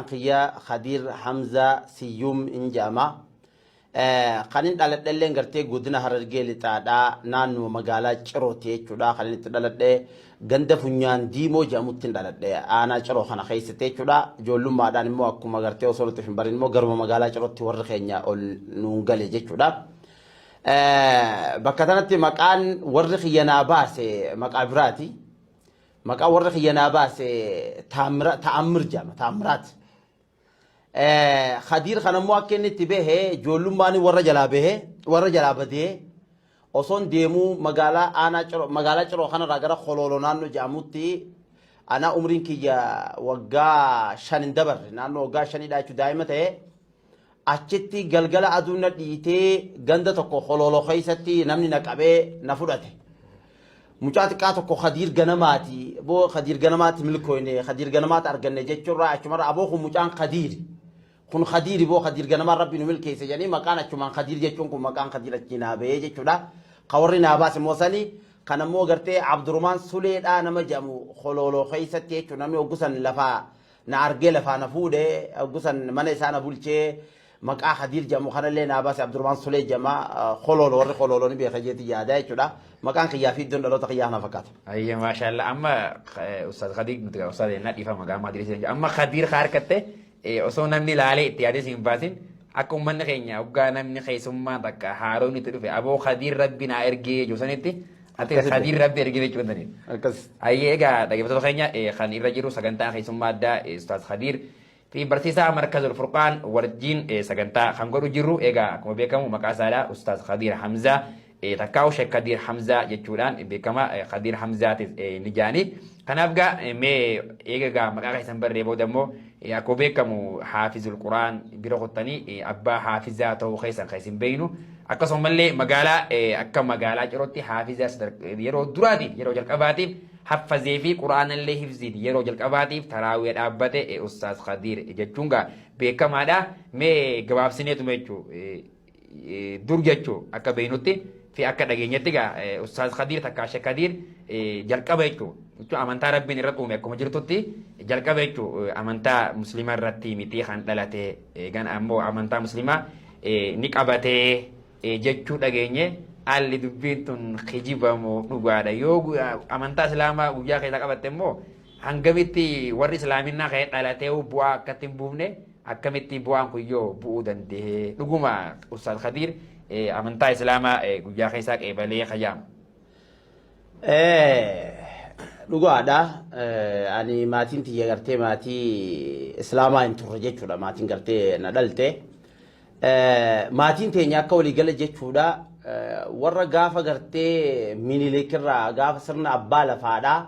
Kiyya Khadir Hamza Siyum Injama qanin dhaladhallee gartee guddina Harargee lixaadhaa naannoo magaalaa Cirootii jechuudha. Qanin itti dhaladhee ganda funyaan diimoo jedhamutti dhaladhee aanaa Ciroo kana keessatti jechuudha. Ijoollummaadhaan immoo akkuma gartee osoo nuti hin barin immoo garuma magaalaa Cirootti warri keenya ol nuun gale jechuudha. Bakka kanatti maqaan warri kiyyanaa baase maqaa biraati. Maqaan warri kiyyanaa baase Ta'ammir jedhama. Ta'ammiraat. Khadir kana immoo akka inni itti bahe ijoollummaan warra jalaa badee osoon deemuu magaalaa Ciroo kanarraa gara Kololoo naannoo jedhamutti ana umriin kiyya waggaa 5 dabarre naannoo waggaa 5dha jechuudha daa'ima ta'e achitti galgala aduun na dhiitee ganda tokko Kololoo keessatti namni na qabee na fudhate. Mucaa xiqqaa tokko Khadir ganamaati boo Khadir ganamaati milkooyne Khadir ganamaati arganne jechuudha achumarra aboo kun mucaan kun Khadir boo Khadir ganama rabbi nu milkeesse jedhanii maqaan achumaan Khadir jechuun kun maqaan Khadir achi naabee jechuudha. Qawarri naabaas immoo sanii kan ammoo gartee Abdurrahman Suleedhaa nama jedhamu Kololoo keessatti jechuun namni oggusan lafaa na argee lafaa na fuudhee oggusan mana isaa na bulchee maqaa Khadir jedhamu kanallee naabaas Abdurrahman Sulee jedhama Kololoo warri Kololoo ni beeka jeetii yaada jechuudha. Maqaan kiyyaa fi iddoon dhaloota kiyyaa na fakkaata. Ayya maashaallah amma Ustaz Khadir nuti Ustaz ennaa dhiifa maqaa maadiriisa amma Khadir harkatte osoo namni laalee itti yaadee siin baasin akka uummanni keenya waggaa namni keessummaa takka haaroon itti dhufe aboo Khadir rabbi naa ergee joosanitti ati Khadir rabbi ergee jechuu dandeenye. Ayyee egaa dhaggeeffattoota keenya kan irra jiru sagantaa keessummaa addaa Ustaz Khadir fi barsiisaa Markazul Furqaan wajjin sagantaa kan godhu jirru egaa akkuma beekamu maqaa isaadha Ustaz Khadir Hamza takkaa'u Sheekh Khadir Hamza jechuudhaan beekama Khadir Hamzaatis ni jaani. Kanaaf gaa mee egaa maqaa keessan barree booda immoo akkuma beekamu Haafizul Quraan bira qottanii abbaa haafizaa ta'uu keessan beeynu akkasumallee magaalaa akka magaalaa Cirootti haafizaa yeroo duraatiif yeroo jalqabaatiif haffazee fi quraanallee hifziin yeroo jalqabaatiif taraawee dhaabbate Ustaaz Khadir jechuun gaa beekamaadha. Mee gabaabsineetuma jechuu dur jechuu akka beeynutti fi akka dhageenyatti gaa Ustaaz Khadir takkaa Sheekh Khadir jalqaba jechuu amantaa rabbiin irratti uume akkuma jirtutti jalqaba jechuu amantaa muslimaa irratti miti kan dhalate gan ammoo amantaa muslimaa ni qabatee jechuu dhageenye alli dubbiin tun kijibamoo dhugaadha yoo amantaa islaamaa guyyaa keessa qabatte immoo hangamitti warri islaaminaa ka'ee dhalatee bu'aa akkatti hin buufne akkamitti bu'aan kun yoo bu'uu danda'e dhuguma Ustaaz Khadir amantaa islaamaa guyyaa keessaa qeebalee khayaam. Dhugaadha ani maatiin tiyya gartee maatii islaamaa hin turre jechuudha maatiin gartee na dhalte maatiin teenya akka waliigala jechuudha warra gaafa gartee Minilikirraa gaafa sirna abbaa lafaadhaa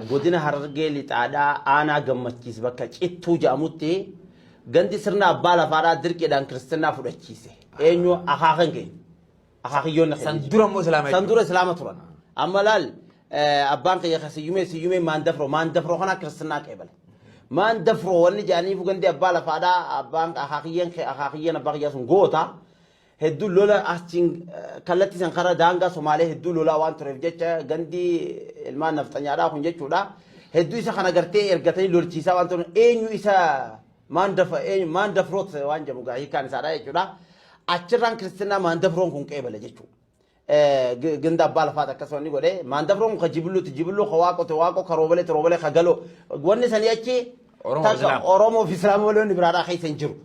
godina Harargee lixaadhaa aanaa gammachiis bakka Cittuu jedhamutti gandi sirna abbaa lafaadhaa dirqiidhaan kiristinnaa fudhachiise eenyu akaakan keenya akaakiyyoon san dura islaama turan amma laal abbaan kiyya siyume maandafroo kana kiristinnaa qeebale maandafroo wanni jedhaniif gandi abbaa lafaadhaa abbaan akaakiyyan abbaa kiyyaa sun goota hedduu lola achiin kallattii san karaa daangaa Somaalee hedduu lolaa waan tureef jecha gandi ilmaan nafxanyaadhaa kun jechuudha hedduu isa kana gartee ergatanii lolchiisaa waan tureef eenyu isa maandafroot waan jedhamu gaa hiikaan isaadha jechuudha achirraan kiristinnaa maandafroon kun qeebale jechuudha. Ganda abbaa lafaat akkasuma ni godhe maandafroon ka jibillu ka waaqo ka roobale ka galoo wanni sanii achi Oromoo fi Islaama waloonni biraadhaa keessa hin jiru.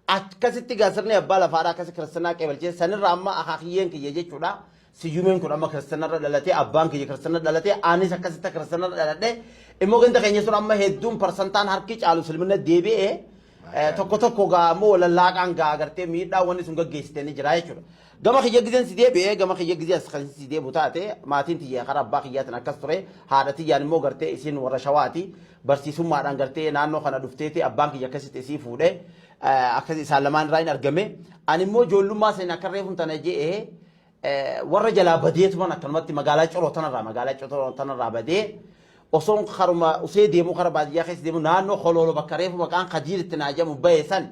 Akkasitti gaasirni abbaa lafaadhaa akkasi kiristinnaa qeebalchee sanirra amma akaakiyyeen kiyya jechuudha. Siyyumeen kun amma kiristinnarra dhalatee abbaan kiyya kiristinnarra dhalatee anis akkasitti kiristinnarra dhaladhe immoo ganda keenya sun amma hedduun parsantaan harki caalu silmina deebi'ee tokko gaa ammoo lallaaqaan gaa agartee miidhaa wanni sun gaggeessitee ni jira jechuudha. Gama kiyya gizeen si deebi'ee gama kiyya gizeen si deebu taate maatiin tiyya karaa abbaa kiyyaatiin akkas ture haadha tiyyaan immoo gartee isiin warra shawaati barsiisummaadhaan gartee naannoo kana dhufteeti abbaan kiyya akkasitti isii fuudhee akkas isaan lamaan irraa hin argame ani immoo ijoollummaa seen akka reefum tana je'ee warra jalaa badeetuman akkanumatti magaalaa Ciroo tanarraa badee osoon karuma usee deemuu karaa baadiyyaa keessa deemu naannoo Kololoo bakka reefu maqaan Khadir itti naa jedhamu bahe san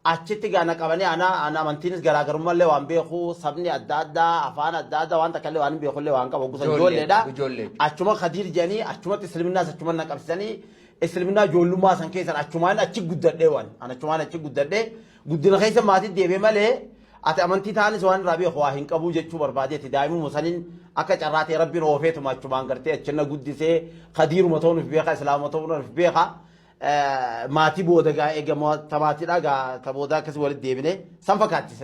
achitti gaana qabanii ana amantiinis garaagarummallee waan beeku sabni adda addaa afaan adda addaa waan takkallee waan beekullee waan qabu gusa ijoolleedha achuma Khadir jedhanii achumatti islaminaas achuma naqabsanii اسلمنا جولو ما سان كيسن اچومان اچ گددے وان انا اچومان اچ گددے گدنا خيسه ماتي ديبه ماله ات امنتي تاني سوان رابي خواهن قبو جچو بربادي دائما مسنين اكا چراتي ربي روفيت ما اچومان کرتے اچنا گدسه خدير متون في بيخا اسلام متون في بيخا ماتي بودغا ايغا تماتي داغا تبودا كس ولد ديبنه سنفكاتي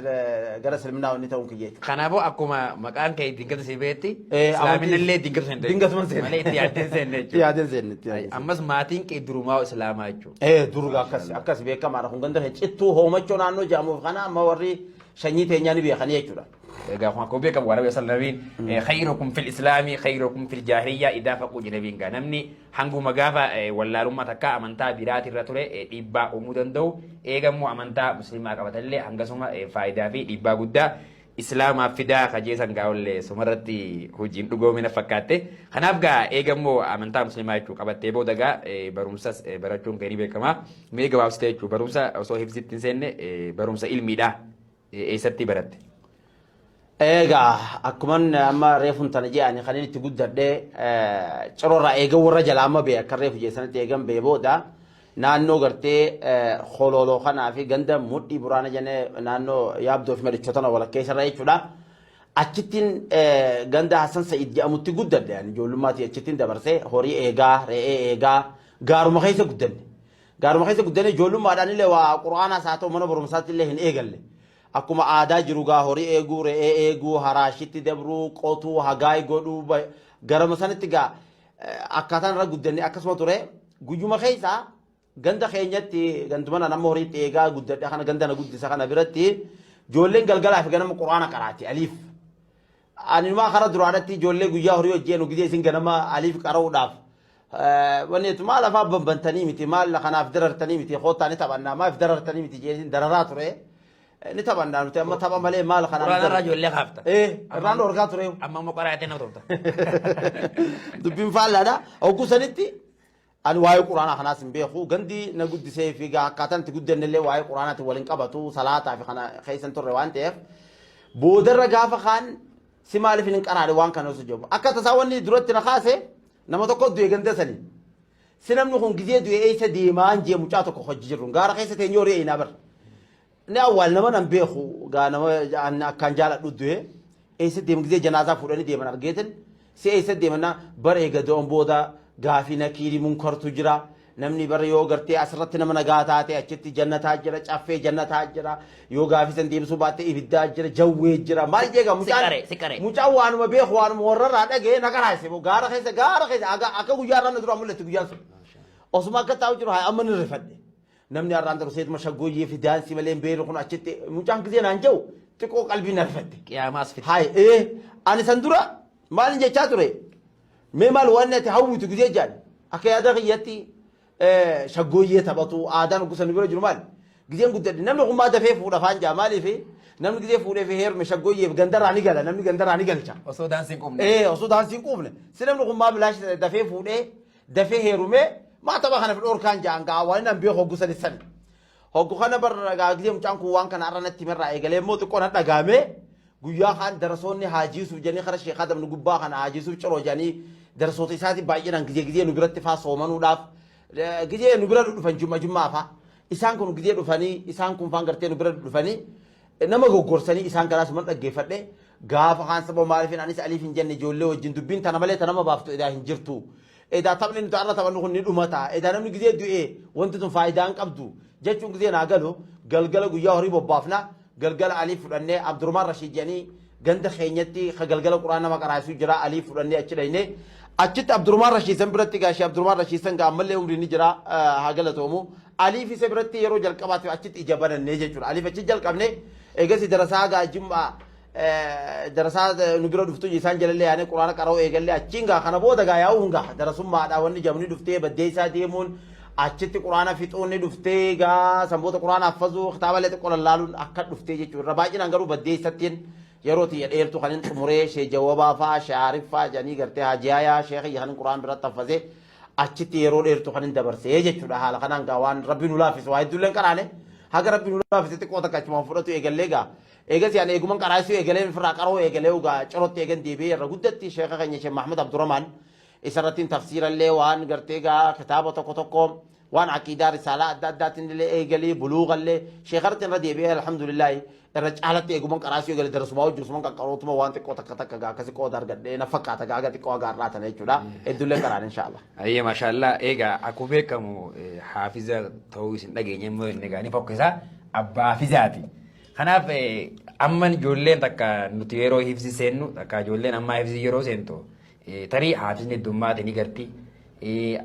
غرا سلمنا وني تون كيجي خنابو اكما مكان كاي دينكت سيبيتي اسلامين اللي دينكت سند دينكت من سند مالي تيادن سند تيادن سند امس ماتين كي دروما اسلاماچو درغا اكس بيكا ما رخون غندر هچتو هومچو نانو جامو خنا ما وري شني تينياني بيخني يچودا قاخوا كوبيكا ورا يصل نبين خيركم في الاسلام خيركم في الجاهليه اذا فقوا جنبين غنمني حنغو مغافا ولا لما تكا امنتا بيرات الرتله ديبا امودندو ايغمو امنتا مسلمه قبتله حنغسما فايدا في ديبا غدا اسلام فدا خجيسن غاول سمرتي حجين دغو من فكاته خنافغا ايغمو امنتا مسلمه چو قبته بودغا برومسس برچون كيني بكما ميغا واستيچو برومسا سو حفظتين سن برومسا علمي دا ايستي برت ايغا اكمن اما ريفون تنجي يعني خليني تقول ده چرورا ايغا ورا جلاما بي كريف جيسن تيغم بيبودا نانو غرتي خولولو خنا في غندا موتي برانا جنه نانو يابدو في مرچتنا ولا كيسر رايچودا اچتين غندا حسن سعيد جامو تقول ده يعني جولماتي اچتين دبرسه هوري ايغا ري ايغا غارو مخيسه غدن غارو مخيسه غدن جولما داني له قرآن ساتو من برمسات الله هن ايغل akuma aada jiruga hori egu re egu harashiti debru qotu hagai godu garama sanatti ga akkatan ra guddanni akkasuma ture gujuma khaysa ganda kheenyatti gandumana nam hori teega guddadde kana gandana guddisa kana biratti jollen galgala fi ganama qur'ana qarati alif ani ma khara duradatti jolle guyya hori wajjenu gide sin ganama alif qarawdaf ونيت ما لا فاب بنتني متي ما لا خنا فدررتني متي خوتاني تبعنا ما فدررتني متي جين دررات ره نتابعنا نتابع ما تابع ملء مال خنا قرآن الرجل اللي خافته الران أوركات ريو أما مقرأتنا وتوتا دبين فعل هذا أو كسنتي أنا واي قرآن خنا سنبيخو غندي نقول دسي في كاتن تقول دن اللي واي قرآن تولين كبتو صلاة في خنا خيسن تور روان تيف بودر رجاف خان سمال في القرآن روان كانوا سجوب أكتر تساوني دروت نخاسه نما تقول دوي غندي سني سنم نخون جزيه دوي أي سدي ما أنجي مشاتو كخجيرون غار خيسة تنيوري ينابر ne awal nama nan beeku ga nama an kan jala dudde e se dem gide janaza fudani dem na geten se e se dem na bare ga don boda gafi na kiri mun kartu jira namni bare yo garte asrat nama na gata te achitti jannata jira chaffe jannata jira yo gafi san dem subate ibidda jira jawwe jira mal je ga mucha wanu ma beeku wanu morra dage na kara se bo gara khese aga aka guyara na dura mulle tugiyan osma ka taw jira hay amman rifadde نمني أراندر سيد مشاغوي في دانسي ملين بيرو خنا أشتى مجان كذي نانجو تكو قلبي نرفدك يا ماس في هاي إيه أنا سندورا مالين جا شاتوري مال وانا تهوي تكذي جان أكيد هذا غيتي شاغوي تبعتو آدان وقصة نبيرو جرمال كذي نقول نمني هم ما دفع فورا فانجا مالي في نمني كذي فورا في هير مشاغوي بغندر راني قال نمني غندر راني قال شا أصو دانسين كومن أصو دانسين كومن سنمني هم ما بلاش دفع فورا دفع هيرومه ما تبغى خنا في الأوركان جانغا وانا بيخو قصة السنة هو خنا بر قاعدين مشانكو وان كان أرانا تمر رأي قال مو تكون هذا قامه قويا خان درسوني حاجيس وجاني خرج شيخ هذا من قبّا خان حاجيس وشرو جاني درسوتي ساتي بايجنا كذي نبرة تفا صومان وداف كذي نبرة دفن جمعة فا إسان كون كذي دفني إسان كون فانغرتي نبرة دفني نما جو قرصني إسان كلاس من تجفت له قاف خان سبوا معرفين أنيس علي في الجنة جولة وجندو بين تنامله تنام بافتو إذا هنجرتو إذا طبعاً إنتوا عرفت طبعاً نقول ندومتا إذا نمني كذي دو إيه وانتم فايدان كبدو جاتون كذي ناقلو قلقلو قيا هريبو بافنا قلقل علي فلاني عبد الرحمن رشيد يعني قند خينيتي خقلقلو قرآن ما قرأسو جرا علي فلاني أشريني أشت عبد الرحمن رشيد سنبرتي كاشي عبد الرحمن رشيد سنقا عمله وريني جرا هاقلتومو علي في سبرتي يرو جل كباتي أشت إجابنا النيجي علي في جل كبني إجازي درساقا جمعة دراسات نقرأ دفتو جيسان جلالي يعني قرآن كراو إيجالي أتشينغا خنا بودا غايا وهنغا درسوم ما داوني جامني دفتي بديسا ديمون أتشتي قرآن فيتوني دفتي غا سمبوت قرآن أفزو ختابة لتي قول اللالون أكاد دفتي جيشو رباجين أنغرو بديسا تين يروتي يديرتو خلين تموري شي جوابا فا شعارف فا جاني غرتي هاجيايا شيخي يخلين قرآن برات تفزي أتشتي يرو ديرتو خلين دبرسي جيشو لحالا خنان غاوان ربي نولافيس واحد دولين كراني هاگا ربي نولافيس تقوتا كاچمان فرطو إيجالي غا إيجاز يعني إيجومان كراسيو إيجالين فرا كارو إيجاليو غا چروت إيجان ديبي رغودتي شيخ خنيا شيخ محمد عبد الرحمن إسرتين تفسير اللي وان قرتيجا كتابة تكو وان عقيدة رسالة أدات اللي إيجالي بلوغ اللي شيخرت ردي بيها الحمد لله الرجالة تيجوا من كراسي يقول درس ما وجوس من كقروت ما وان تكو تكا كسي كو دار قد نفكا تكا تكو قارات نيجودا الدولة كران إن شاء الله أيه ما شاء الله إيجا أكو بيركمو حافظة تويس نجيني مو نجاني فوكسا أبا حافظاتي خناف أمن جولين تكا نتيرو حفظ سينو تكا جولين أما حفظ يرو سينتو تري حافظني الدمات نيجرتي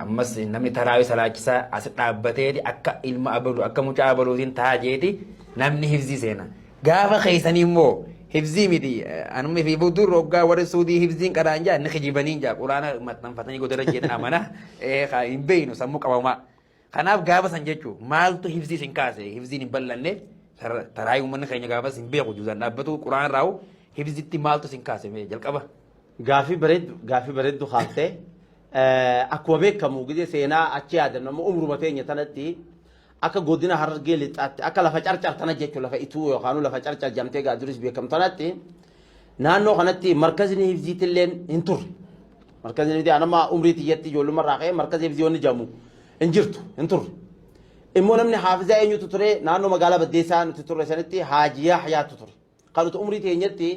أمس نمني تراوي سلاكسا أسد أبتدي أكا علم أبلو أكا مجا أبلو دين تاجيتي نمني حفظ سينا غافا خيساني مو حفظي ميدي أنا مي في بدور روغا ورسودي حفظين كرانجا نخجبانين جا قرآن متن فتني قدر جيتنا أمانة خاين بينو سمو كباما خناف غافا سنجتشو مالتو حفظي سنكاسي حفظي نبلني تراي ومن خيني غافا سنبيقو جوزان أبتو قرآن راو حفظي تمالتو سنكاسي مي جل كبا غافي بريد خالته akkuma beekamu gidee seenaa achi yaadannu amma umruma teenya tanatti akka godina harargee lixaatti akka lafa carcar tana jechuun lafa ituu yookaan lafa carcar jamtee gaaduris beekamu tanatti naannoo kanatti markazni hifziitilleen hin turre markazni hifzii anama umrii tiyyatti ijoollummaa raaqee markazni hifzii wanni jamu hin jirtu hin turre immoo namni haafizaa eenyutu ture naannoo magaalaa Baddeessaa nuti turre sanitti Haajiyaa Hayaatu ture kanutu umrii teenyatti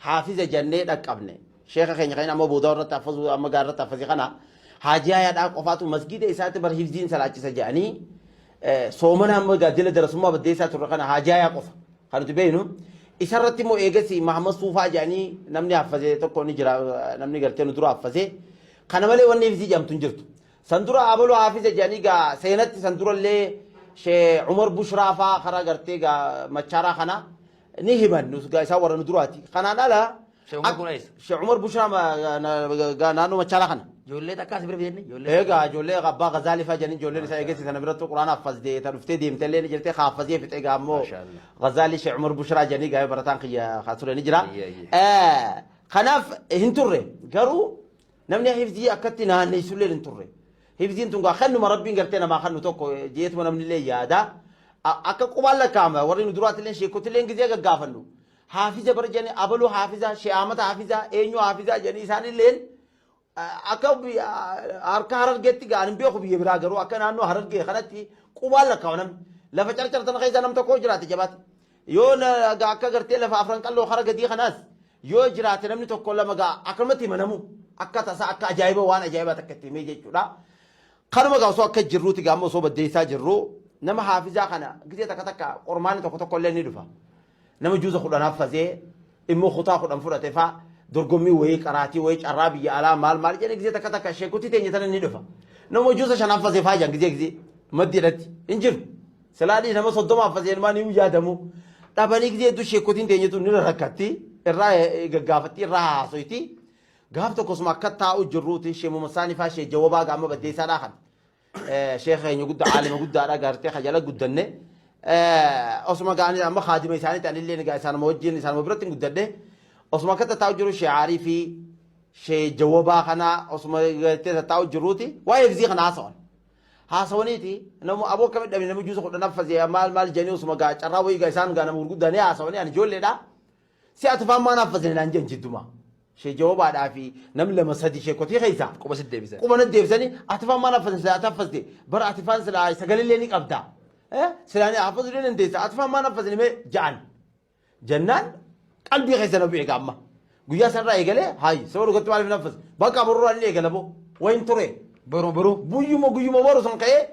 haafiza jannee dhaqqabne شيخ خيني خينا ما بودور تحفظ أما قارة تحفظي خنا حاجة يا داك قفاتو مسجد إسات برهيفزين سلاك سجاني صومنا أما قادلة درسوا ما بدي إسات رخنا حاجة يا قف خلوا تبينوا إسرتي مو إيجاسي محمد صوفا جاني نمني حفظه تكوني جرا نمني قرتي ندرا حفظه خنا مالي وني فيزي جام تنجرت سندرا أبلو حافظ جاني قا سينات سندرا اللي شيء عمر بشرافا خرا قرتي قا مچارا خنا نهبن نسقا يساور ندراتي خنا نالا شيخ عمر بشرا ما نانو مچالا خنا جولة تكاس بريفيني جولة إيجا جولة غبا غزالي فجاني جولة نسا إيجاسي سنبرتو قرآن حفظ دي تنفتي دي متلين جلتي حافظيه في تيجا مو غزالي شيخ عمر بشرا جاني جاي برتان خيا خاطر نجرا خناف هنتوري قالوا نمني حفظي أكتنا نيسولي هنتوري حفظي انتو خنو مربين قرتنا ما خنو توكو جيت من من اللي يادا أكا قبال كاما ورينو درات لين شيء كتلين جزيا قافلو حافظة برجاني أبلو حافظة شيامة حافظة إنيو حافظة جاني ساني لين أكو بي أركا هرر جتي قانم بيأخو بيه براغرو أكا نانو هرر جي خلاتي قبال كاونم لفا چرچر تنخيزا نم تكو جراتي جبات يو أكا قرتي لفا أفران قلو خرق دي خناس يو جراتي نمني تكو لما أكرمتي منمو أكا تسا أكا أجايبا وانا أجايبا تكتي ميجي چودا خرما قاوسو أكا جرو تيغامو صوبة ديسا جرو نما حافظة خنا قزي تكا تكا قرماني تكو لين ندفا نما جوزا خدان حفظه إمو خطا خدان فرطة فا درقمي وهي كراتي وهي عربي على مال جاني كزي تكا تكا شيكوتي تيني تنين ندفا نما جوزا شان حفظه فا جان كزي مدينتي انجر سلادي نما صدوم حفظه نما نيو جادمو تاباني كزي دو شيكوتي تيني تو نير ركتي الرأي غافتي الرأي سويتي غافتو كسما كتاو جروتي شي ممساني فا شي جوابا غاما بدي ساراخن شيخ يقول عالم يقول دارا غارتي خجالا قدنه أسمع قاني أما خادم إنساني تاني اللي نجاي إنسان موجين إنسان مبرتين قدرده أسمع كتا تاوجرو شيء عارفي شيء جوابا خنا أسمع كتا تاوجروتي ويفزي خنا هاسونيتي نمو أبو كم دم نمو جوز خد نفذ يا مال جاني أسمع قا تراوي قا إنسان قانا مرقود دنيا هاسوني يعني جول لدا سيأتفهم ما نفذ لنانجن جدوما شيء جواب هذا في نملة مسدي شيء كتير خيسا كوبا سد ديفيس كوبا ند ديفيسني أتفهم ما نفذ سأتفذ دي برا أتفهم سلا سجل اللي نيك أبدا سلاني حافظ لين انديس أتفهم ما نفذ لي جنان قلبي خيسنا بيك أما قويا سر رأي قاله هاي سووا قلت ما نفذ بقى برو اللي قاله بو وين ترى برو بويو ما برو سنكاي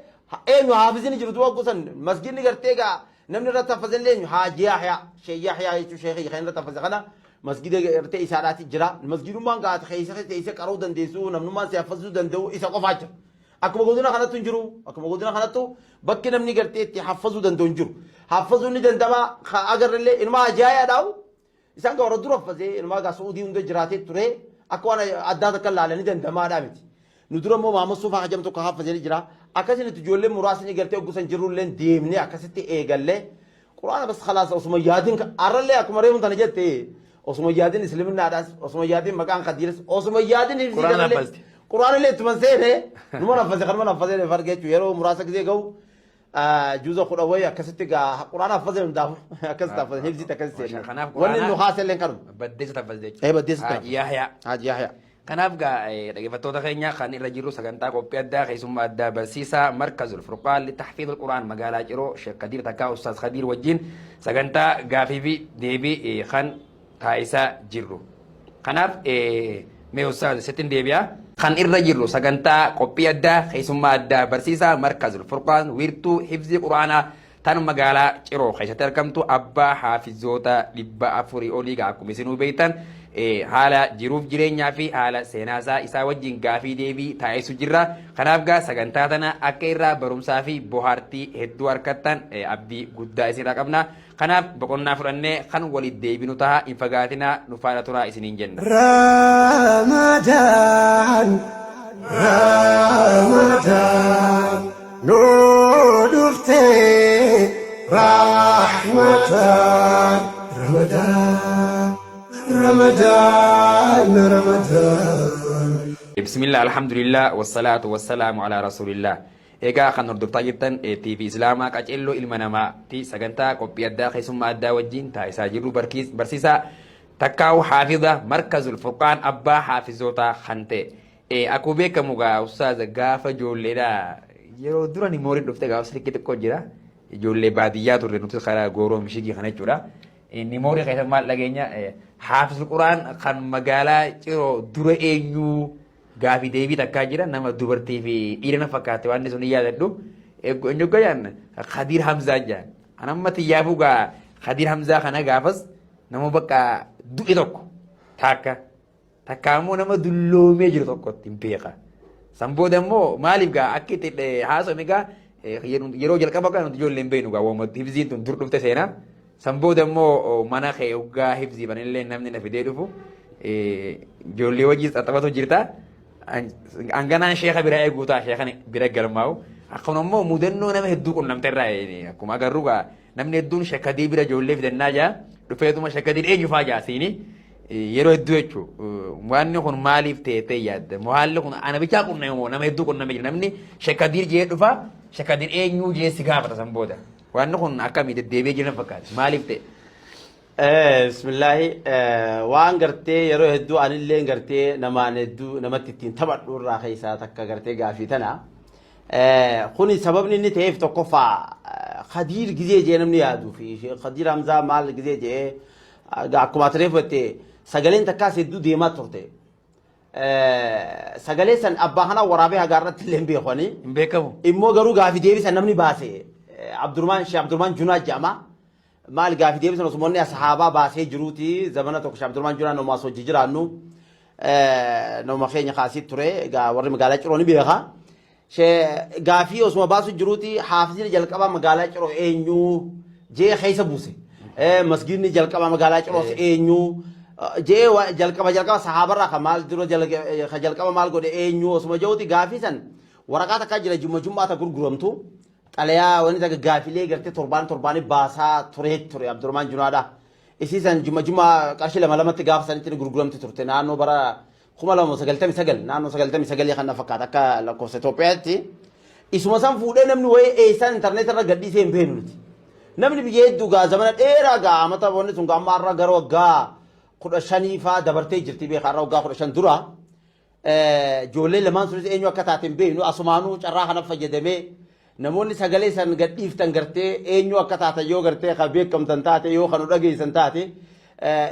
إيه حافظني جرتوا قصن مسجد نقرتيجا نمني رتفذ لين حاجي يحيى شيء يحيى يشوف شيخ يخين رتفذ خنا مسجد رتي إسارات جرا المسجد ما قاعد خيسة كارو دنديسو نمنو ما سيفزو دندو إسا قفاجر أكو مقودنا خنا تنجرو أكو مقودنا خنا تو بكنا مني قرتي تحفظوا دندونجرو حفظوا ني دندما أجر اللي إنما جاي داو إسان كورا درا فزي إنما قا سعودي ونده جراتي تري أكو أنا أداة كلا لني دندما دامتي ندرا مو مامو سوفا حجم تو كهاف فزي جرا أكاسي نتجول مراسني قرتي وقصن جرو لين ديمني أكاسي تي إيجال قرآن بس خلاص أسمع يادين أرلي أكو مريم تنجتي أسمع يادين إسلام الناس أسمع يادين مكان قديرس أسمع يادين قرآن اللي تمسيره نمنا فزي خرمنا فزي فرقة يرو مراسك زي جو جوزا خدوية كستة قرآن فزي من داو كستة فزي هفزي تكستة وين النخاس اللي كانوا بديس تفزي إيه بديس يحيى هاد يحيى Kanaaf gaa dhaggeeffattoota keenya kan irra jirru sagantaa qophii addaa keessummaa addaa barsiisaa Markazul Furqaan Tahfiidul Quraan magaalaa Ciroo Sheekh Kadiir takkaa Ustaaz Kadiir wajjin sagantaa gaafii fi deebii kan taasisaa jirru. Kanaaf mee Ustaaz sittin deebi'a. Kan irra jirru sagantaa qophii addaa keessummaa addaa barsiisaa Markazul Furqaan wiirtuu hifzii Quraanaa tan magaalaa Ciroo keessatti argamtu abbaa haafizoota 400 olii akkuma isinuu beektan haala jiruuf jireenyaa fi haala seenaasaa isaa wajjin gaafii deebii taasisu jirra. Kanaaf gaa sagantaa tana akka irraa barumsaa fi bohaartii hedduu harkattan abdii guddaa isinirraa qabna. Kanaaf boqonnaa fudhannee kan walitti deebinu ta'a hin fagaatinaa nu faana turaa isiniin jenna. Ramadan, Ramadan, nur dufte, rahmatan, Ramadan. رمضان رمضان بسم الله الحمد لله والصلاة والسلام على رسول الله إيجا خن نردبتا جبتن تي في إسلاما كأجلو إلمنما تي سجنتا قبي أدا خيسوم أدا وجين تا إساجرو برسيسا تكاو حافظة مركز الفرقان أبا حافظوتا خنتي أكو بيك مغا أستاذ غافة جوليدا يرو دراني مورد دفتا غاو سلكي تكو جرا جولي باديات ورنوتي خارا غورو مشيكي خانة جورا inni moorii keessa maal dhageenya haafizul quraan kan magaalaa Ciroo dura eenyu gaafii deebii takkaa jira nama dubartii fi dhiira fakkaate waan sun yaadadhu eenyu gayaan Khadir Hamzaa jaan anamma tiyyaafu gaa Khadir Hamzaa kana gaafas nama bakka du'e tokko takka ammoo nama dulloomee jiru tokkotti hin beeka san booda immoo maaliif gaa akka itti haasofame gaa yeroo jalqaba kan ijoolleen beenu gaa waamatti hibziin tun dur dhufte seenaa Sambooda immoo mana kee ugaa hibzii banillee namni na fidee dhufu ijoollee wajjin xaxabatu jirta. Hanganaan sheeka bira eeguutaa sheekan bira galmaa'u. Akkuma immoo mudannoo nama hedduu qunnamte irraa akkuma agarru namni hedduun sheekadii bira ijoollee fidannaa jaa dhufeetuma sheekadiin eenyu fa'aa jaasiini yeroo hedduu jechuudha. Wanni kun maaliif ta'ee yaadda? Haalli kun ana bichaa qunname nama hedduu qunname jira namni sheekadiin jee dhufa sheekadiin eenyu jee si gaafata sambooda. Waan kun akkami deddeebi'ee jiran fakkaata maaliif ta'e? Bismillahi waan gartee yeroo hedduu anillee gartee namaan hedduu namatti ittiin taphadhu irraa keessaa takka gartee gaafii tana. Kuni sababni inni ta'eef tokkoffaa Khadir gizee jee namni yaaduu fi Khadir Hamzaa maal gizee jee akkuma tareeffatte sagaleen takkaas hedduu deemaa turte. Sagalee san abbaa kana waraabee hagaarratti illee hin beekani. Hin beekamu. Immoo garuu gaafii deebisan namni baase. Sheikh Abdurrahman Junaa jedhama. Maal gaafii deebisan osumonni ashaabaa baasee jiruuti zamana tokko Sheikh Abdurrahman Junaa nama asoo jijjiiraannu nama keenya kaasitti ture warri magaalaa Ciroo ni beeka. Gaafii osuma baasu jiruuti haafizni jalqaba magaalaa Ciroo eenyu jee keessa buuse. Masgiidni jalqaba magaalaa Ciroo eenyu jee jalqaba sahaabarraa kan maal dura jalqaba maal godhe eenyu osuma jiruuti gaafii san waraqaa takkaa jira jummaata gurguramtu. Xalayaa wani daga gaafilee gartee torbaan baasaa ture Abdurrahman Junaadha. Isiisan juma qarshii lamatti gaafa sanitti gurguramti turte naannoo bara 2099 naannoo 99 kan fakkaata akka lakkoofsa Itoophiyaatti. Isuma san fuudhee namni wayii eessaan intarneet irra gadhiisee hin beeknu nuti. Namni biyya hedduu gaa zamana dheeraa gaa amata wanni sun gaa ammaa irra gara waggaa 15 faa dabartee jirti beekaa irra waggaa 15 dura. Ijoollee lamaan sunis eenyu akka taate hin beeknu asumaanuu carraa kana fayyadamee namoonni sagalee san gadhiiftan gartee eenyu akka taate yoo gartee ka beekamtan taate yoo kanu dhageessan taate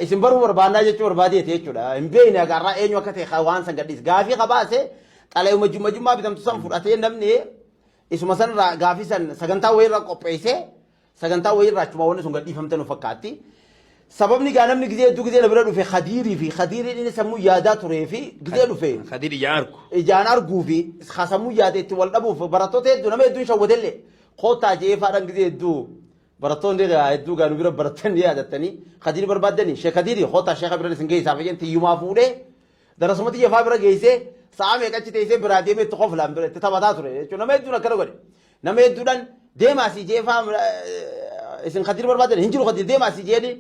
isin baruu barbaannaa jechuu barbaadeeti jechuudha. Hin beekne agarraa eenyu akka ta'e waan san gadhiis gaafii qabaase xalayuma jummaa bitamtu san fudhatee namni isuma san gaafii san sagantaa wayirra qopheessee sagantaa wayirra achuma wanni sun gadhiifamte nu fakkaatti. Sababni gaa namni gizee na bira dhufe Khadiriin inni sammuu yaadaa turee fi gizee dhufe. Khadir ijaan argu. Ijaan arguu fi sammuu yaadee itti wal dhabuuf barattoota hedduu nama hedduun shawwatellee kootaa jee faadhaan gizee hedduu barattoonni hedduu gaa nu bira baratanii yaadattanii Khadir barbaaddanii Sheekh Khadir kootaa Sheekha bira isin geessaa fayyeen tiyyumaa fuudhee darasumatti jefaa bira geessee sa'a meeqachi teessee biraa deemee itti qoflaan bira itti taphataa ture jechuudha nama hedduun akkana godhe nama hedduudhaan deemaasii jeefaa isin Khadir barbaaddanii hin jiru Khadir deemaasii jeeni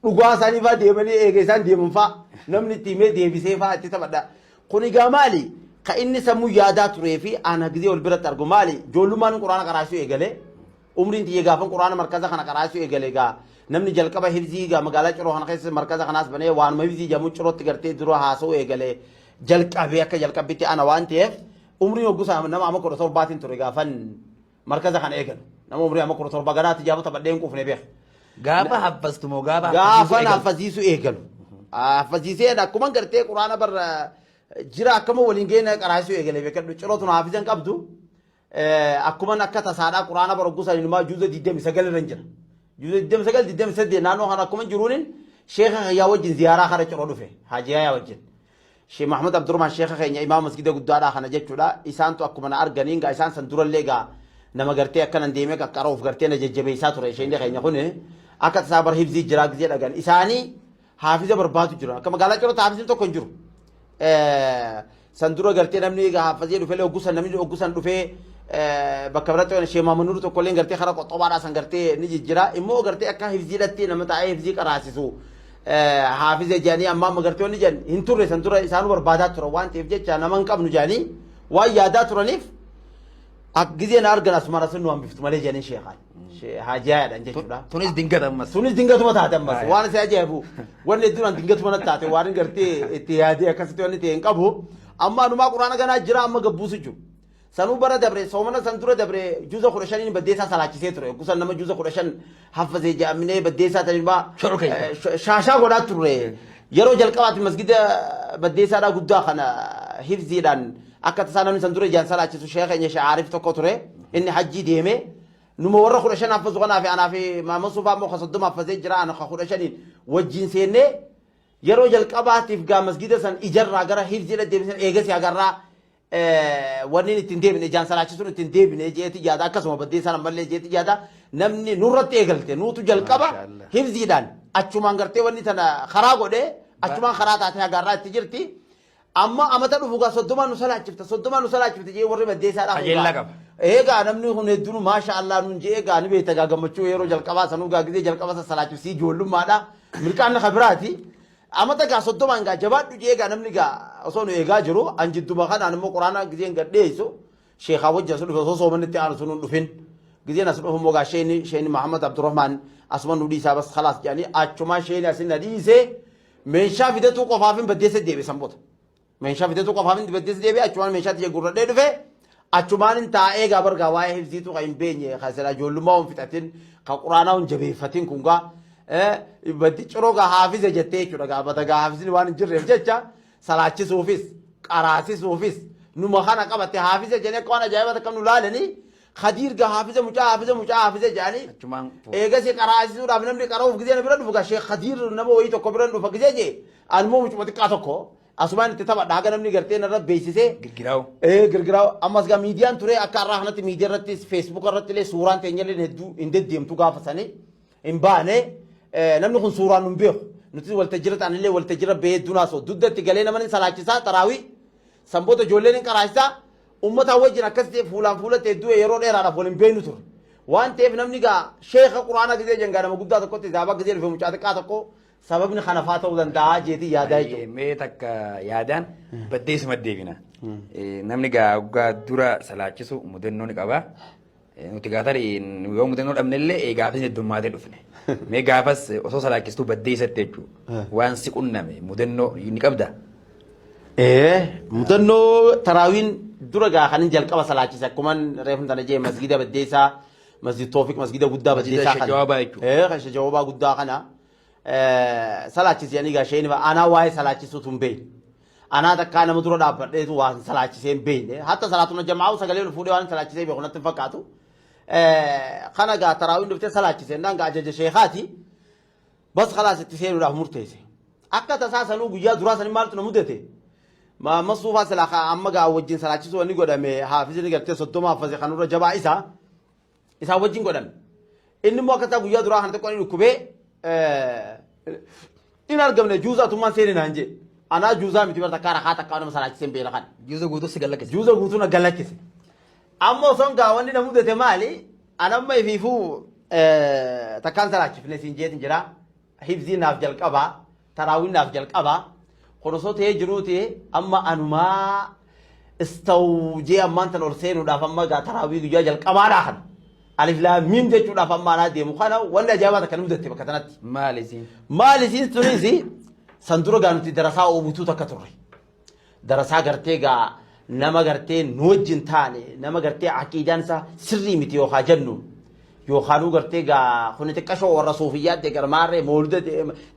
dhugaa isaanii fa'aa deemanii eega isaan deeman fa'aa namni itti himee deebisee fa'aa itti taphadha. Kun egaa maali? Ka inni sammuu yaadaa turee fi ana gizee wal biratti argu maali? Ijoollummaan quraana qaraasuu eegalee umriin tiyya gaafan quraana markaza kana qaraasuu eegalee gaa namni jalqaba hibzii gaa magaalaa Ciroo kana keessa markaza kanaas banee waanuma hibzii jamu Cirootti gartee dura haasa'uu eegalee jalqabee akka jalqabbitti ana waan ta'eef umrii hoggusaa nama amma 17 ture gaafan markaza kan eegalu nama umrii amma 17 garaatti jaabota badheen quufne beek Gaafa haffastu moo gaafa gaafan haffaziisu eegalu haffaziisee akkuma gartee quraana barra jira akkama waliin geena qaraasuu eegale beekadhu cirootu haafizan qabdu akkuma akka tasaadhaa quraana bara hoggusaa ilmaa juuza 29 irra jira juuza 29 28 naannoo kana akkuma jiruunin sheekha yaa wajjin ziyaaraa kana ciroo dhufe haajiyaa yaa wajjin Sheikh Muhammad Abdurrahman Sheikh keenya imaam masgida guddaadhaa kana jechuudha isaantu akkuma na arganiin gaa isaan san durallee gaa nama gartee akkanan deemee qaqqaroof gartee na jajjabeessaa ture isheen keenya kun akka tasaa bar hibzii jiraa gizee dhagan isaanii haafiza barbaadu jira akka magaalaa ciroo haafizin tokko hin jiru san dura gartee namni haafazee dhufee oggusan namni oggusan dhufee bakka biratti waan Sheikh Maamud Nuur tokko illee gartee karaa qoxxoobaadhaa san gartee ni jijjira immoo gartee akka hibziidhatti nama taa'ee hibzii qaraasisu hafize jani amma magartoonni jan hinturre santura isaanu barbaadaa tura waan ta'eef jecha naman qabnu jani waan yaadaa turaniif akkizeen argan asmara sunu hambiftu malee jani sheekhaan haajiyaadhaan jechuudha. Tunis dingata ammas. Tunis dingatuma taate ammas waan isa ajaa'ibu wanni duraan dingatuma na taate waan gartee itti yaadee akkasitti wanni ta'e hin qabu amma anumaa quraana ganaa jira amma gabbuusu jiru. Sanuu bara dabre soomana san dura dabre juuza 15 baddeessaa salaachisee ture kusan nama juuza 15 haffazee jaamine baddeessaa tanima shaashaa godhaa ture yeroo jalqabaatti masgida baddeessaadhaa guddaa kana hifziidhaan akka tasaa namni san dura ijaan salaachisu sheekha keenya shaariif tokko ture inni hajjii deeme numa warra 15 haffazu kanaa fi anaa fi maama sufaa moo 30 haffazee jira ana 15 wajjin seennee yeroo jalqabaatiif gaa masgida san ijarraa gara hifziidha deebisan eegasi agarraa wanni ittiin deebine jaan salaachisuun ittiin deebine jeeti jaada akkasuma baddeessaan ammallee jeeti jaada namni nurratti eegalte nuutu jalqaba hifziidhaan achumaan gartee wanni tana karaa godhee achumaan karaa taatee agarraa itti jirti amma amata dhufu gaa 30 nu salaachifte jee warri baddeessaadhaa Qajeellaa qaba. eegaa namni kun hedduun maasha Allah nuun jee eegaa ni beekta gaa gammachuu yeroo jalqabaa sanuu gaa gizee jalqaba salaachifsii ijoollummaadha mirqaanna kabiraati amata gaa 30 gaa jabaadhu jee gaa namni gaa osoo nu eegaa jiru anjidduma kanaan immoo quraana gizeen gadheessu sheekhaa wajjin sun dhufe osoo soomanitti aanu sun dhufin gizeen as dhufu immoo gaa sheeni Muhammad Abdurrahman asuma nu dhiisaa bas khalaas jedhanii achumaan sheeni asin na dhiisee meeshaa fidatuu qofaafin baddeessa deebi'e sanboota meeshaa fidatuu qofaafin baddeessa deebi'e achumaan meeshaatti jee gurradhee dhufe achumaan hin taa'ee gaa bargaa waa'ee hifziitu kan hin beenye kan sila ijoollummaa hin fixatin kan quraanaa hin jabeeffatin kun gaa baddi ciroo gaa haafize jettee jechuudha gaa bata gaa haafizni waan hin jirreef jecha salaachisuufis qaraasisuufis numa kana qabatte haafize jedhanii akka waan ajaa'ibaa akka nu laalanii khadiir gaa haafize mucaa jedhanii Achumaan eegasi qaraasisuudhaaf namni qara'uuf gizee na bira dhufu gaa sheekh khadiir nama wayii tokko bira dhufa gizee jee anmoo mucuma xiqqaa tokko asumaan itti taphadha haga namni gartee narra beeksisee girgiraawu. girgiraawu ammas gaa miidiyaan ture akka irraa kanatti miidiyaa irrattis feesbuuk irratti illee suuraan teenyallee hedduu hin deddeemtu gaafasanii hin baane namni kun suuraan nun beeku nuti waltajjira ta'anillee waltajjira bee dunaasoo duddatti galee namni salaachisaa taraawii sanboota ijoolleen hin qaraachisaa uummataa wajjin akkas ta'e fuulaan fuulatti hedduu yeroo dheeraadhaaf waliin beeknu ture waan ta'eef namni gaa sheekha quraana gizee jengaa nama guddaa tokkotti zaabaa gizee dhufe mucaa xiqqaa tokko sababni kanafaa ta'uu danda'a jeetii yaadaa jechuudha. Mee takka yaadaan baddeessuma deebina. Namni gaa waggaa dura salaachisu mudannoo ni qaba. Nuti gaafar yoo mudannoo dhabnellee gaafas heddummaatee dhufne. Mee gaafas osoo salaachistuu baddeessatti jechuudha. Waan si qunname mudannoo ni qabda. Mudannoo taraawiin dura gaa kanin jalqaba salaachise akkuma reefun tana jee masgida baddeessaa masjid Toofiq masgida guddaa baddeessaa kana. Jawaabaa jechuudha. Kan jawaabaa guddaa kana. Salaachise yani gaa sheen anaa waa'ee salaachisuutu hin beekne. Anaa takkaa nama dura dhaabbadheetu waan salaachisee hin beekne. Hatta salaatuna jamaa'u sagalee fuudhee waan salaachisee beeku natti hin fakkaatu. Kana gaa taraawiin dhuftee salaachisee naan gaa ajaja sheekaati. Bas khalaas itti seenuudhaaf murteesse. Akka tasaa sanuu guyyaa duraa sanii maaltu na mudate. Masuufaa silaa amma gaa wajjin salaachisuu wanni godhame haafizni gartee 30 haafaze kanurra jabaa isaa wajjin godhame. Inni immoo akka guyyaa duraa kana tokko inni dhukkubee in argamne juuza tummaan seeni naan jee anaa juuzaa miti barta kaara haa takkaa nama salaachiseen beela kan Juuza guutuu si gallakkise. juuza guutuu na gallakkise ammoo son gaa wanni na mudate maali anamma ifiifuu takkaan salaachifne siin jeetin jira hifzii naaf jalqabaa taraawiin naaf jalqabaa konosoo ta'ee jiruuti amma anumaa istawjee ammaan tan ol seenuudhaaf amma gaa taraawii guyyaa jalqabaadhaa kana alif laam miim jechuudhaaf amma anaa deemu kana wanni ajaa'ibaa takka nu mudate bakka tanatti Maali isiin? maal isiin tunis san dura gaa nuti darasaa oobutuu takka turre darasaa gartee gaa nama gartee nu wajjin taane nama gartee aqiidaan isaa sirrii miti yookaan jennu yookaan gartee gaa kuni xiqqashoo warra suufiyyaatti garmaarree moolda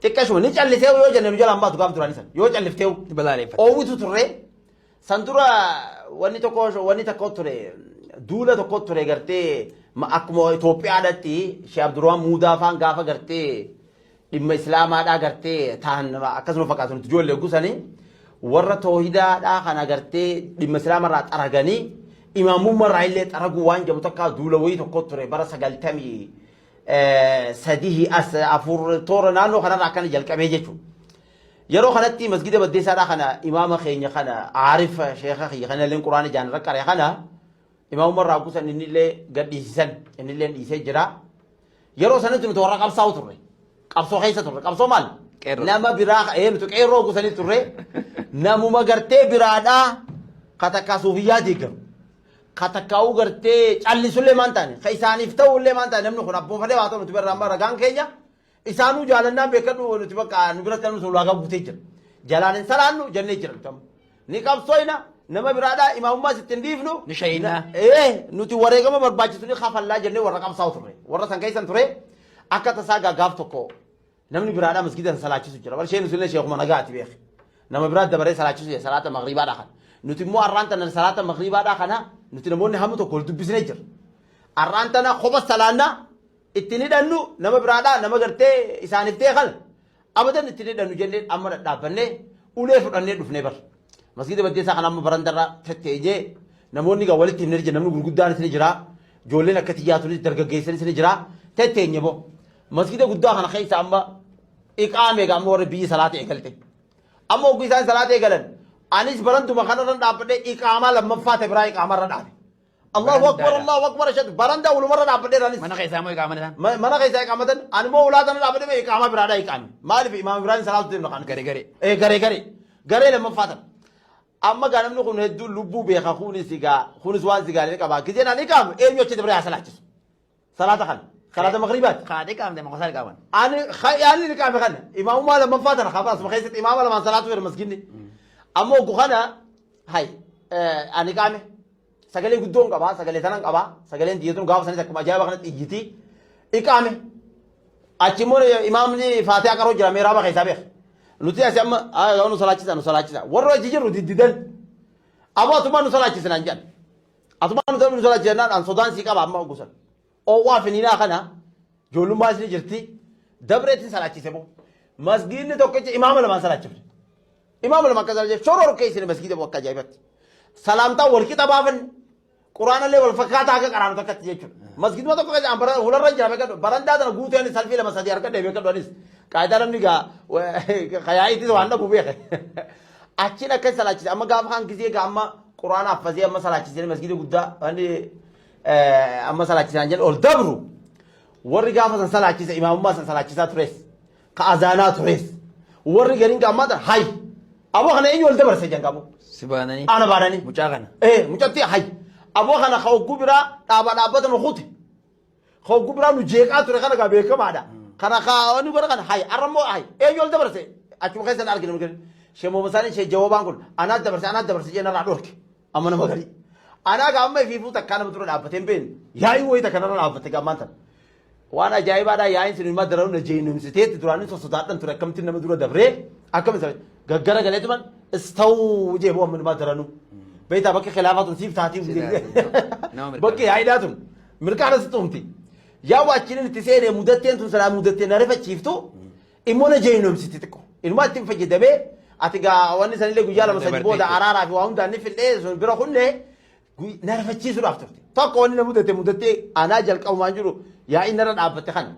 xiqqashoo ni callisee yoo jenne nu jalaan baatu gaaf duraan isan yoo calliftee Balaaleffate. oowwitu turre san dura wanni tokko ture duula tokko ture gartee akkuma Itoophiyaadhaatti Sheekh Abdurrahman Muudaa faan gaafa gartee dhimma islaamaadhaa gartee ta'an akkasuma fakkaatu nuti ijoollee gusanii warra toohidaadhaa kana gartee dhimma islaamarraa xaraganii imaamummaarraa illee xaraguu waan jedhamu takka duula wayii tokko ture bara 93 as afur toora naannoo kanarraa akkana jalqabee jechuudha. Yeroo kanatti masgida baddeessaadhaa kana imaama keenya kana Aarif Sheekha kiyya kana illee quraana jaanirra qaree kana imaamummaarraa gusan inni illee gadhiisisan inni illee dhiisee jira. Yeroo sanatti nuti warra qabsaa'u turre. Qabsoo keessa turre. Qabsoo maal? Nama biraa nuti qeerroo gusanii turre. Namuma gartee biraadhaa katakkaa suufiyyaa deeggaru. Katakkaa'uu gartee callisullee maan taane. Ka isaaniif ta'ullee maan taane namni kun abboofalee waa ta'u nuti birraa amma ragaan keenya. Isaanuu jaalannaan beekadhu nuti bakka nu biratti namni sun ulaagaa guutee jira. Jalaan hin salaannu jennee jira. Ni qabsooyna nama biraadhaa imaamummaa sitti hin dhiifnu. Ni shahiidnaa. Nuti wareegama barbaachisu ni kafallaa jennee warra qabsaa'u turre. Warra san keessan ture akka tasaa gaaf tokko namni biraadhaa masgida salaachisu jira. Bara sheen sunillee sheekuma nagaati beek. Nama biraa dabaree salaachisu jira salaata magriibaadhaa kana. Nuti immoo arraan tana salaata magriibaadhaa kana nuti namoonni hamma tokko ol dubbisnee jira. Arraan tana kopha salaannaa ittiin hidhannu nama biraadhaa nama gartee isaaniif ta'e kana abadan ittiin hidhannu jennee amma dhaabbannee ulee fudhannee dhufnee bar. Masgida baddeessaa kana amma barandarra tetteejee namoonni gaa walitti himnee jira namni gurguddaanis ni jira ijoolleen akka xiyyaatunis dargaggeessanis ni jira tetteenye boo. Masgida guddaa kana keessa amma iqaamee gaa amma warri biyyi salaata eegalte. Amma ogguu isaan salaata eegalan anis barantuma kanarra dhaabbadhee iqaamaa lammaffaa ta'e biraa iqaamarra dhaabe. Allahu akbar ashhadu barandaa ulumarra dhaabbadhee ranis. Mana keessaa moo iqaamatan? Mana keessaa iqaamatan ani moo ulaatana dhaabbadhee iqaamaa biraadhaa iqaame. Maaliif imaam biraan salaatu deemna kan. Garee lammaffaa ta'e. Amma gaa namni kun hedduu lubbuu beeka kunis waan sigaalee qaba. Gizeen ani iqaamu eenyu achitti biraa salaachisu. Salaata kana. Salaata magribaati. Kaadhii qaamte maqasaa qaaman. Ani iqaame kana imaamummaa lammaffaa ta'e kabaas ma keessatti imaama lamaan salaatu fira masginni. Amma oggu kana hay ani iqaame. Sagalee guddoon qabaa, sagalee tanan qabaa, sagaleen diyyatuun gaafa sanis akkuma ajaa'iba kanatti ijjitii iqaame. Achi immoo imaamni faatee qaroo jira meeraaba keessaa beeka. Nuti asii amma nu salaachisa. Warra achi jirru diddidan. Amma atumaan nu salaachisinaan jedhan. Atumaan nu salaachisinaan an sodaan sii qaba amma gusan. Oowwaa finiinaa kana ijoollummaa isin jirti dabreetti salaachise boo. Masgiidni tokkichi imaama lamaan salaachifne. Imaama lamaan akka salaachifne shoror keessa masgiida boo akka ajaa'ibatti. Salaamtaa wal qixa baafan quraanallee wal fakkaataa akka qaraanu takkatti jechuudha. Masgiiduma tokko keessa hularra jira beekadhu barandaa tana guuteen salfii lama sadii harkadhee beekadhu anis qaayidaa namni gaa kayaayitis waan dhabu beeke. Achiin akka salaachise amma gaafa kan gisee gaa amma quraana affasee amma salaachisee masgiida guddaa amma salaachisan jedhu ol dabru warri gaafa san salaachise imaamummaa san salaachisaa tures ka azaanaa tures warri gariin gaa amma hay aboo kana eenyu ol dabarse janqabu. Sibaananii. Ana baadhanii. Mucaa kana. Mucatti hay. Aboo kana ka ogguu biraa dhaabbata nu kute. Ka ogguu biraa nu jeeqaa ture kana gaa beekamaadha. Kana ka wanni godha kana hay arramoo hay eenyu ol dabarse achuma keessan arginu mugani. Shee moomasaanii shee jawaabaan kun anaat dabarse jennarraa dhorke amma nama garii. Anaa gaa amma ifiifuu takkaa nama ture dhaabbatee hin beekne yaa'ii wayii takka narra dhaabbate gammaan tana. Waan ajaa'ibaadhaa yaa'iin sin ilmaa daranuu na jeenumsiteetti duraanis sosodaadhaan ture akkamittiin nama dura dabree akkamitti gaggara galeetuman istawuu jee boo amma ilmaa daranuu. Beektaa bakki khilaafaatuun siif taatii bakki yaa'iidhaatuun mirkaana si tumti. Yaa waachiniin itti seenee mudatteen tun sanaa mudattee na rifachiiftu immoo na jeenumsiti xiqqoo. Ilmaa ittiin fayyadamee ati gaa wanni sanillee guyyaa lama sadii booda araaraa fi waa hundaan ni fidhee sun bira hunnee na rifachiisuudhaaf turte. Tokko wanni na mudattee anaa jalqabumaan jiru yaa'iin narra dhaabbatte kana.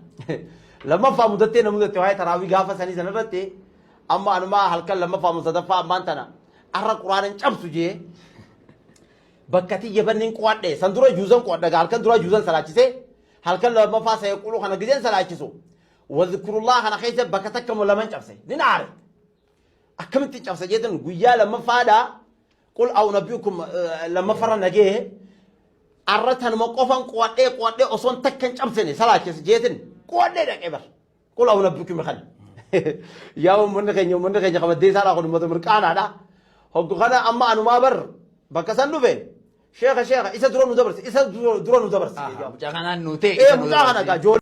Lammaffaa mudattee na mudatte waa'ee taraawii gaafa sanii sanarratti amma anumaa halkan lammaffaa musadaffaa ammaan tana arra quraanan cabsu jee bakka tiyya banniin qo'adhe san dura juuzan qo'adha halkan dura juuzan salaachisee halkan lammaffaa sayee quluu kana gizeen salaachisu wadhkurullaa kana keessa bakka takka moo laman cabse ni naare akkamitti cabse jeetan guyyaa lammaffaadhaa qul aw nabiyukum lammaffarra nagee arratan ma qofan qo'adhee osoon takkan cabsene salaachise jeetin qo'adhee dhaqee bar qul aw nabiyukum kan yaa ummanni keenya qabaddee isaadhaa kun ummata mirqaanaadha هو خنا أما أنا ما بر بكسان نوفين شيخ إذا درون ندبرس إذا درون ندبرس Mucaa kanaan nuti. إيه مجاهنا كجول